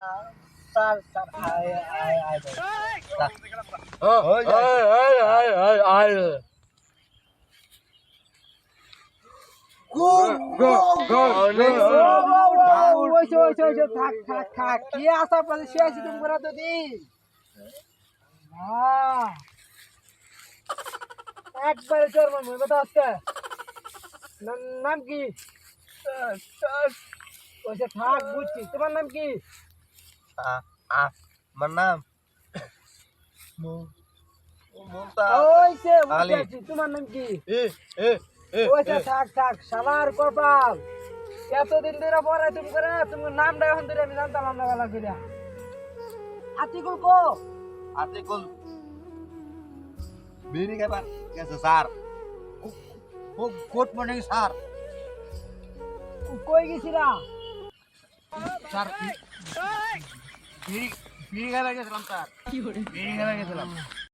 Sir sir আয় আয় আয় থাক থাক থাক কি আসা পাশে শেষ তুমি করা তো দিন একবারে চোর মারবো কথা হচ্ছে নাম কি ওইসে থাক বুঝছি তোমার নাম কি আমার নাম ওইসে বুঝছি তোমার নাম কি ওইসে থাক থাক শালার কপাল এতদিন ধরে পড়াই তুমি করে তোমার নামটা এখন ধরে আমি জানতাম না ভালো করে আতিকুল কো আতিকুল বিড়ি খাবার গেছে স্যার। Good morning sir. কই গেছিলা স্যার বিড়ি বিড়ি খাবার গেছিলাম স্যার। বিড়ি খাবার গেছিলাম।